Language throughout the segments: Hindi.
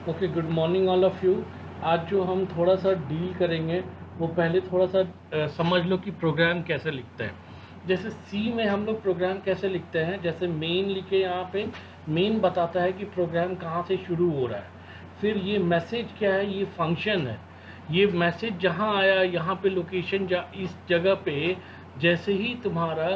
Okay, good morning all of you. आज जो हम थोड़ा सा डील करेंगे वो पहले थोड़ा सा समझ लो कि प्रोग्राम कैसे लिखते हैं। जैसे सी में हम लोग प्रोग्राम कैसे लिखते हैं, जैसे मेन लिखे यहाँ पे। मेन बताता है कि प्रोग्राम कहाँ से शुरू हो रहा है। फिर ये मैसेज क्या है, ये फंक्शन है। ये मैसेज जहाँ आया यहाँ पे लोकेशन इस जगह पे जैसे ही तुम्हारा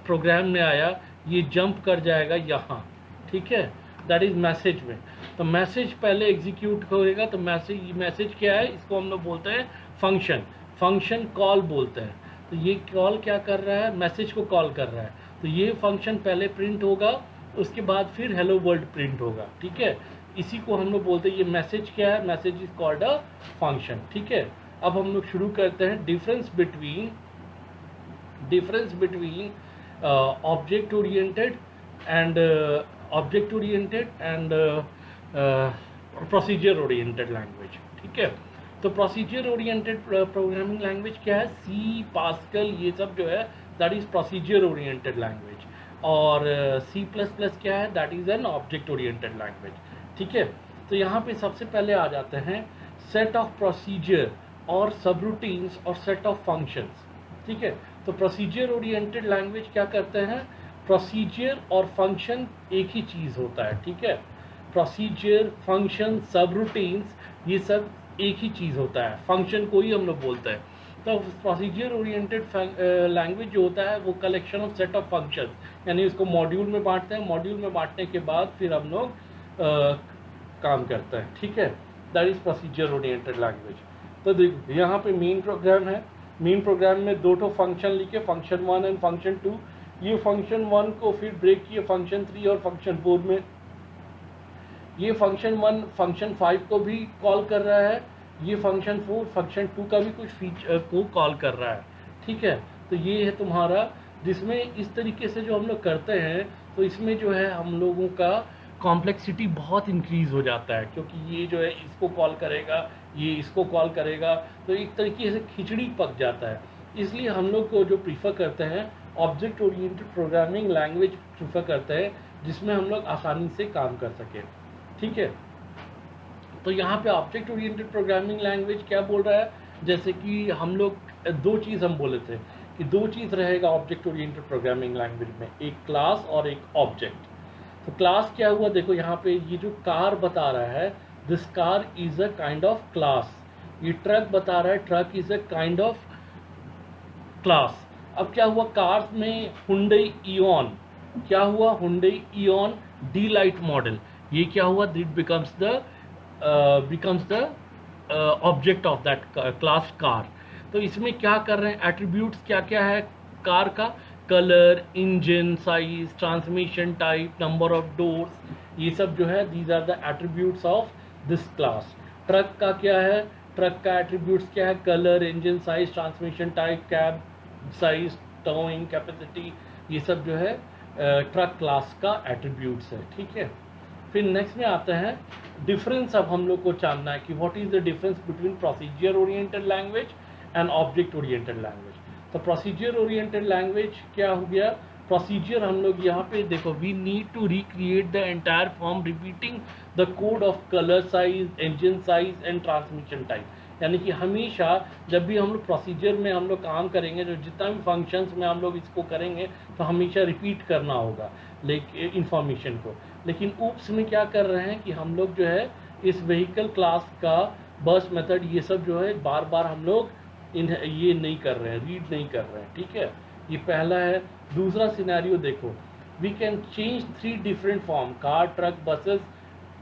प्रोग्राम में आया ये जंप कर जाएगा यहाँ। ठीक है, दैट इज मैसेज में। तो मैसेज पहले एग्जीक्यूट होएगा। तो मैसेज क्या है, इसको हम लोग बोलते हैं फंक्शन। फंक्शन कॉल बोलते हैं। तो ये कॉल क्या कर रहा है, मैसेज को कॉल कर रहा है। तो ये फंक्शन पहले प्रिंट होगा, उसके बाद फिर हेलो वर्ल्ड प्रिंट होगा। ठीक है, इसी को हम लोग बोलते हैं, ये मैसेज क्या है, message is called a function. ठीक है, अब हम लोग शुरू करते हैं difference between object oriented and procedure oriented language. ठीक है, तो प्रोसीजर ओरिएंटेड प्रोग्रामिंग लैंग्वेज क्या है, सी, पास्कल, ये सब जो है that is procedure oriented language. और सी प्लस प्लस क्या है, that is an object oriented language. ठीक है, तो यहाँ पे सबसे पहले आ जाते हैं सेट ऑफ प्रोसीजर और सब रूटीन्स और सेट ऑफ फंक्शंस। ठीक है, तो प्रोसीजर ओरिएंटेड लैंग्वेज क्या करते हैं, प्रोसीजर और फंक्शन एक ही चीज़ होता है। ठीक है, प्रोसीजर, फंक्शन, सब रूटीन्स, ये सब एक ही चीज़ होता है। फंक्शन को ही हम लोग बोलते हैं। तो प्रोसीजर ओरिएंटेड लैंग्वेज जो होता है वो collection of set of function, यानी उसको मॉड्यूल में बांटते हैं। मॉड्यूल में बांटने के बाद फिर हम लोग काम करते हैं। ठीक है, that is procedure oriented language. तो देखो यहाँ पे मेन प्रोग्राम है। मेन प्रोग्राम में दो ठो फंक्शन लिखे, फंक्शन 1 एंड फंक्शन 2। ये फंक्शन 1 को फिर ब्रेक किए फंक्शन 3 और फंक्शन 4 में। ये फंक्शन 1 फंक्शन 5 को भी कॉल कर रहा है। ये फंक्शन 4 फंक्शन 2 का भी कुछ फीचर को कॉल कर रहा है। ठीक है, तो ये है तुम्हारा, जिसमें इस तरीके से जो हम लोग करते हैं तो इसमें जो है हम लोगों का कॉम्प्लेक्सिटी बहुत इंक्रीज हो जाता है, क्योंकि ये जो है इसको कॉल करेगा, ये इसको कॉल करेगा, तो एक तरीके से खिचड़ी पक जाता है। इसलिए हम लोग को जो प्रीफर करते हैं object oriented programming language prefer करते हैं, जिसमें हम लोग आसानी से काम कर सकें। ठीक है, तो यहाँ पे ऑब्जेक्ट ओरिएंटेड प्रोग्रामिंग लैंग्वेज क्या बोल रहा है, जैसे कि हम लोग दो चीज़ हम बोले थे कि दो चीज़ रहेगा ऑब्जेक्ट ओरिएंटेड प्रोग्रामिंग लैंग्वेज में, एक क्लास और एक ऑब्जेक्ट। तो क्लास क्या हुआ, देखो यहाँ पे ये जो कार बता रहा है, this car is a kind of class. ये ट्रक बता रहा है, truck is a kind of class. अब क्या हुआ, कार्स में हुंडई इयॉन, क्या हुआ, Hyundai ion D light model, ये क्या हुआ, दिट becomes the object of that class car। तो इसमें क्या कर रहे हैं, एट्रीब्यूट्स क्या क्या है कार का, colour, engine size, transmission type, number of doors, ये सब जो है these are the attributes of this class. Truck का क्या है, ट्रक का एट्रीब्यूट्स क्या है, colour, engine size, transmission type, cab size, towing capacity, ये सब जो है ट्रक क्लास का एट्रीब्यूट्स है। ठीक है, फिर नेक्स्ट में आता है डिफरेंस। अब हम लोग को जानना है कि what is the difference between procedure oriented language and object oriented language. तो प्रोसीजर ओरिएंटेड लैंग्वेज क्या हो गया, प्रोसीजर हम लोग यहाँ पे देखो, we need to recreate the entire form repeating the code of colour size, engine size and transmission type. यानी कि हमेशा जब भी हम लोग प्रोसीजर में हम लोग काम करेंगे, जो जितना भी फंक्शंस में हम लोग इसको करेंगे, तो हमेशा रिपीट करना होगा इंफॉर्मेशन को। लेकिन ऊप्स में क्या कर रहे हैं कि हम लोग जो है इस व्हीकल क्लास का बस मेथड, ये सब जो है बार बार हम लोग ये नहीं कर रहे हैं, रीड नहीं कर रहे हैं। ठीक है, ये पहला है। दूसरा सिनेरियो देखो, we can change 3 different form, car, truck, buses,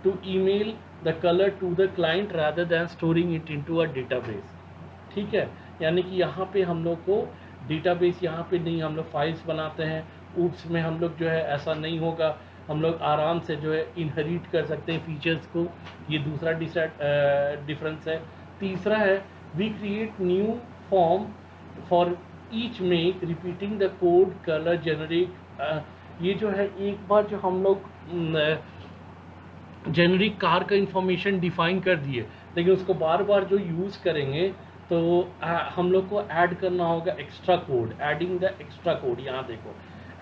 to email the colour to the client rather than storing it into a database. ठीक है, यानी कि यहाँ पे हम लोग को डेटाबेस, यहाँ पे नहीं, हम लोग फाइल्स बनाते हैं। ऊप्स में हम लोग जो है ऐसा नहीं होगा, हम लोग आराम से जो है इनहेरिट कर सकते हैं फीचर्स को। ये दूसरा डिफरेंस है। तीसरा है, we create new form for each make repeating the code, colour, generic. ये जो है एक बार जो हम लोग जेनरिक कार का इंफॉर्मेशन डिफाइन कर दिए, लेकिन उसको बार बार जो यूज़ करेंगे तो हम लोग को ऐड करना होगा extra code, adding the extra code. यहाँ देखो,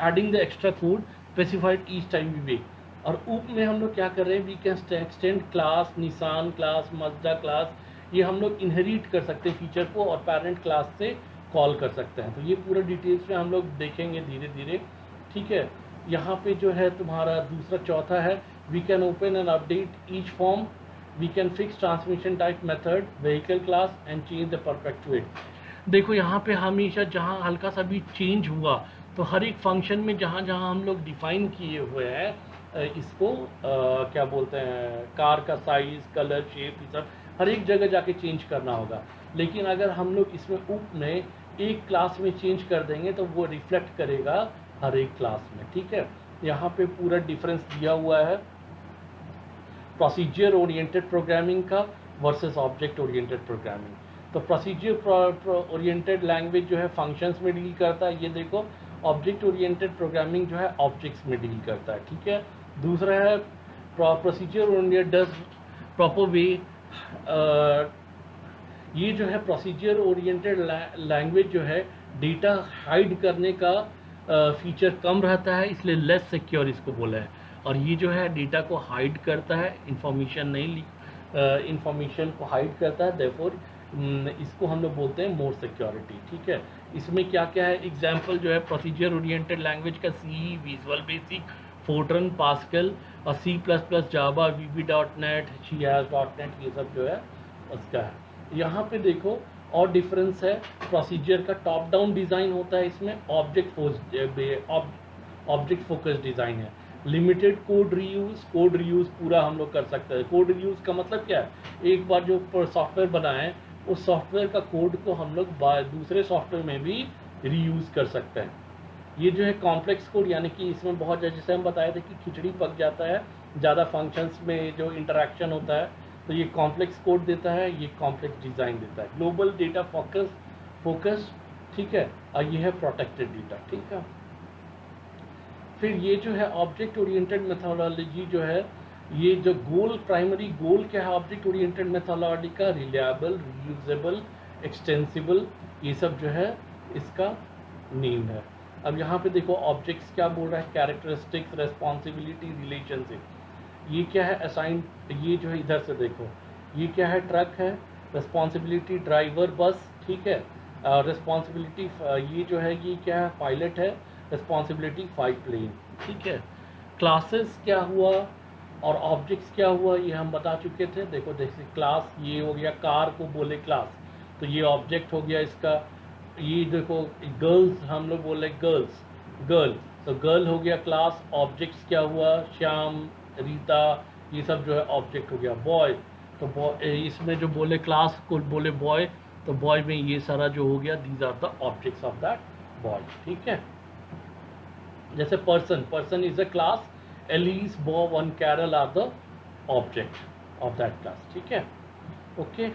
adding the extra code specified each time we make. और उप में हम लोग क्या कर रहे हैं, we can extend class, Nissan class, Mazda class, ये हम लोग इनहेरिट कर सकते हैं फीचर को और पेरेंट क्लास से कॉल कर सकते हैं। तो ये पूरा डिटेल्स में हम लोग देखेंगे धीरे धीरे, ठीक है। यहाँ पे जो है तुम्हारा दूसरा चौथा है, we can open and update each form, we can fix transmission type method, vehicle class and change the perpetuate. देखो यहाँ पे हमेशा जहाँ हल्का सा भी चेंज हुआ तो हर एक फंक्शन में जहाँ जहाँ हम लोग डिफाइन किए हुए हैं इसको क्या बोलते हैं, कार का साइज, कलर, शेप, ये सब हर एक जगह जाके चेंज करना होगा। लेकिन अगर हम लोग इसमें उप में एक क्लास में चेंज कर देंगे तो वो रिफ्लेक्ट करेगा हर एक क्लास में, ठीक है। यहाँ पे पूरा डिफरेंस दिया हुआ है प्रोसीजर ओरिएंटेड प्रोग्रामिंग का वर्सेस ऑब्जेक्ट ओरिएंटेड प्रोग्रामिंग। तो प्रोसीजर ओरिएंटेड लैंग्वेज जो है फंक्शंस में डील करता है, ये देखो। ऑब्जेक्ट ओरिएंटेड प्रोग्रामिंग जो है ऑब्जेक्ट्स में डील करता है, ठीक है। दूसरा है procedure oriented does proper way, ये जो है प्रोसीजर ओरिएंटेड लैंग्वेज जो है डेटा हाइड करने का फीचर कम रहता है, इसलिए लेस सिक्योर इसको बोला है। और ये जो है डेटा को हाइड करता है, इंफॉर्मेशन नहीं इंफॉर्मेशन को हाइड करता है, देयरफॉर इसको हम लोग बोलते हैं मोर सिक्योरिटी, ठीक है। इसमें क्या क्या है, एग्जाम्पल जो है प्रोसीजर ओरिएंटेड लैंग्वेज का सी, विजुअल बेसिक, फोर्ट्रन, पास्कल और C++, जावा, VB.NET, CAS.NET, ये सब जो है उसका है। यहाँ पे देखो और डिफरेंस है, प्रोसीजर का टॉप डाउन डिज़ाइन होता है, इसमें ऑब्जेक्ट फोकस डिज़ाइन है। लिमिटेड कोड रीयूज़ पूरा हम लोग कर सकते हैं। कोड रीयूज़ का मतलब क्या है, एक बार जो सॉफ्टवेयर बनाए उस सॉफ्टवेयर का कोड को हम लोग दूसरे सॉफ्टवेयर में भी रीयूज़ कर सकते हैं। ये जो है कॉम्प्लेक्स कोड, यानी कि इसमें बहुत जैसे हम बताए थे कि खिचड़ी पक जाता है ज़्यादा फंक्शंस में जो इंटरेक्शन होता है, तो ये कॉम्प्लेक्स कोड देता है, ये कॉम्प्लेक्स डिज़ाइन देता है। ग्लोबल डेटा फोकस, ठीक है। और ये है प्रोटेक्टेड डेटा, ठीक है। फिर ये जो है ऑब्जेक्ट ओरिएंटेड मेथोडोलॉजी जो है, ये जो प्राइमरी गोल क्या है ऑब्जेक्ट ओरिएंटेड मेथोडोलॉजी का, रिलायबल, रीयूजेबल, एक्सटेंसिबल, ये सब जो है इसका नेम है। अब यहाँ पे देखो ऑब्जेक्ट्स क्या बोल रहा है, कैरेक्टरिस्टिक्स, रेस्पॉन्सिबिलिटी, रिलेशनशिप, ये क्या है असाइन, ये जो है इधर से देखो ये क्या है, ट्रक है, रेस्पॉन्सिबिलिटी ड्राइवर बस, ठीक है। रेस्पॉन्सिबिलिटी ये जो है ये क्या है, पायलट है, रेस्पॉन्सिबिलिटी फ्लाइट प्लेन, ठीक है। क्लासेस क्या हुआ और ऑब्जेक्ट्स क्या हुआ ये हम बता चुके थे। देखो जैसे क्लास ये हो गया, कार को बोले क्लास तो ये ऑब्जेक्ट हो गया इसका। ये देखो गर्ल्स हम लोग बोले गर्ल, तो गर्ल हो गया क्लास। ऑब्जेक्ट्स क्या हुआ, श्याम, रीता, ये सब जो है ऑब्जेक्ट हो गया। बॉय, तो बॉय इसमें जो बोले क्लास को बोले बॉय, तो बॉय में ये सारा जो हो गया, these are the objects of that boy, ठीक है। जैसे person is a class, Alice, Bob and Carol are the object of that class, ठीक है, ओके।